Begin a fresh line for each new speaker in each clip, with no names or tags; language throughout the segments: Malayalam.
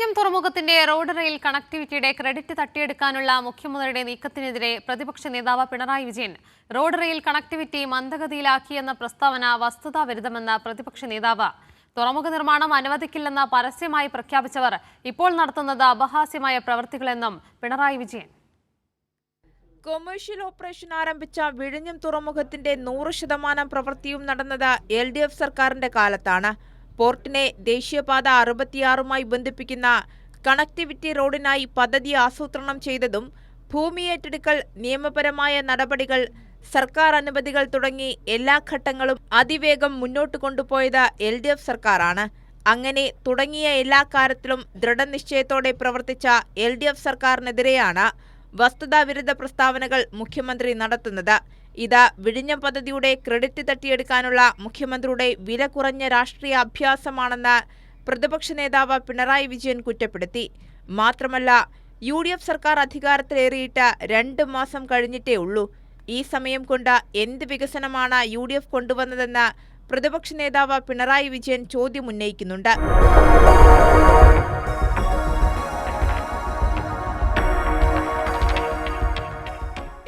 വിഴിഞ്ഞം തുറമുഖത്തിന്റെ റോഡ് റെയിൽ കണക്ടിവിറ്റിയുടെ ക്രെഡിറ്റ് തട്ടിയെടുക്കാനുള്ള മുഖ്യമന്ത്രിയുടെ നീക്കത്തിനെതിരെ പ്രതിപക്ഷ നേതാവ് Pinarayi Vijayan road rail connectivity മന്ദഗതിയിലാക്കിയെന്ന പ്രസ്താവന വസ്തുതാവിരുദ്ധമെന്ന് പ്രതിപക്ഷ നേതാവ്. തുറമുഖ നിർമ്മാണം അനുവദിക്കില്ലെന്ന് പരസ്യമായി പ്രഖ്യാപിച്ചവർ ഇപ്പോൾ നടത്തുന്നത് അപഹാസ്യമായ പ്രവൃത്തികളെന്നും പിണറായി വിജയൻ.
കൊമേഴ്ഷ്യൽ ഓപ്പറേഷൻ ആരംഭിച്ച വിഴിഞ്ഞം തുറമുഖത്തിന്റെ 100% പ്രവൃത്തിയും നടന്നത് LDF സർക്കാരിന്റെ കാലത്താണ്. പോർട്ടിനെ ദേശീയപാത 66മായി ബന്ധിപ്പിക്കുന്ന കണക്ടിവിറ്റി റോഡിനായി പദ്ധതി ആസൂത്രണം ചെയ്തതും ഭൂമി ഏറ്റെടുക്കൽ, നിയമപരമായ നടപടികൾ, സർക്കാർ അനുമതികൾ തുടങ്ങി എല്ലാ ഘട്ടങ്ങളും അതിവേഗം മുന്നോട്ട് കൊണ്ടുപോയത് LDF സർക്കാരാണ്. അങ്ങനെ തുടങ്ങിയ എല്ലാ കാര്യത്തിലും ദൃഢനിശ്ചയത്തോടെ പ്രവർത്തിച്ച LDF സർക്കാരിനെതിരെയാണ് വസ്തുതാവിരുദ്ധ പ്രസ്താവനകൾ മുഖ്യമന്ത്രി നടത്തുന്നത്. ഇത് വിഴിഞ്ഞം പദ്ധതിയുടെ ക്രെഡിറ്റ് തട്ടിയെടുക്കാനുള്ള മുഖ്യമന്ത്രിയുടെ വില കുറഞ്ഞ രാഷ്ട്രീയ അഭ്യാസമാണെന്ന് പ്രതിപക്ഷ നേതാവ് പിണറായി വിജയൻ കുറ്റപ്പെടുത്തി. മാത്രമല്ല, UDF സർക്കാർ അധികാരത്തിലേറിയിട്ട് 2 മാസം കഴിഞ്ഞിട്ടേ ഉള്ളൂ. ഈ സമയം കൊണ്ട് എന്ത് വികസനമാണ് UDF കൊണ്ടുവന്നതെന്ന് പ്രതിപക്ഷ നേതാവ് പിണറായി വിജയൻ ചോദ്യമുന്നയിക്കുന്നുണ്ട്.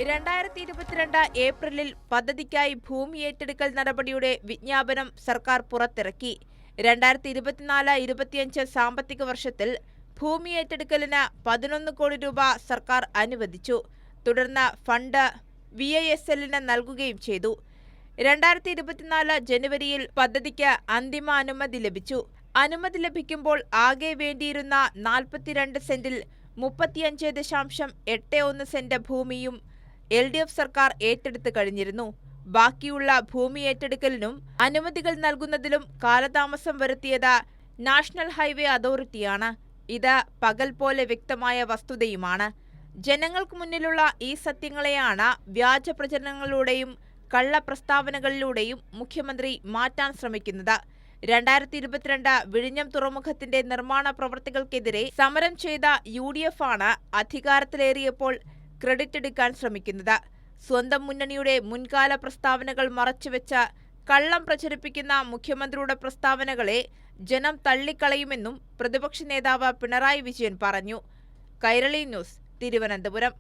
2022 ഏപ്രിലിൽ പദ്ധതിക്കായി ഭൂമി ഏറ്റെടുക്കൽ നടപടിയുടെ വിജ്ഞാപനം സർക്കാർ പുറത്തിറക്കി. 2024-25 സാമ്പത്തിക വർഷത്തിൽ ഭൂമി ഏറ്റെടുക്കലിന് 11 കോടി രൂപ സർക്കാർ അനുവദിച്ചു. തുടർന്ന് ഫണ്ട് VISLന് നൽകുകയും ചെയ്തു. 2024 ജനുവരിയിൽ പദ്ധതിക്ക് അന്തിമ അനുമതി ലഭിച്ചു. അനുമതി ലഭിക്കുമ്പോൾ ആകെ വേണ്ടിയിരുന്ന 42 സെന്റിൽ 35.81 സെന്റ് ഭൂമിയും LDF സർക്കാർ ഏറ്റെടുത്ത് കഴിഞ്ഞിരുന്നു. ബാക്കിയുള്ള ഭൂമി ഏറ്റെടുക്കലിനും അനുമതികൾ നൽകുന്നതിലും കാലതാമസം വരുത്തിയത് നാഷണൽ ഹൈവേ അതോറിറ്റിയാണ്. ഇത് പകൽ പോലെ വ്യക്തമായ വസ്തുതയുമാണ്. ജനങ്ങൾക്ക് മുന്നിലുള്ള ഈ സത്യങ്ങളെയാണ് വ്യാജ പ്രചരണങ്ങളിലൂടെയും കള്ളപ്രസ്താവനകളിലൂടെയും മുഖ്യമന്ത്രി മാറ്റാൻ ശ്രമിക്കുന്നത്. 2022 വിഴിഞ്ഞം തുറമുഖത്തിന്റെ നിർമ്മാണ പ്രവൃത്തികൾക്കെതിരെ സമരം ചെയ്ത UDF ആണ് അധികാരത്തിലേറിയപ്പോൾ ക്രെഡിറ്റ് എടുക്കാൻ ശ്രമിക്കുന്നത്. സ്വന്തം മുന്നണിയുടെ മുൻകാല പ്രസ്താവനകൾ മറച്ചുവെച്ച് കള്ളം പ്രചരിപ്പിക്കുന്ന മുഖ്യമന്ത്രിയുടെ പ്രസ്താവനകളെ ജനം തള്ളിക്കളയുമെന്നും പ്രതിപക്ഷ നേതാവ് പിണറായി വിജയൻ പറഞ്ഞു. കൈരളി ന്യൂസ്, തിരുവനന്തപുരം.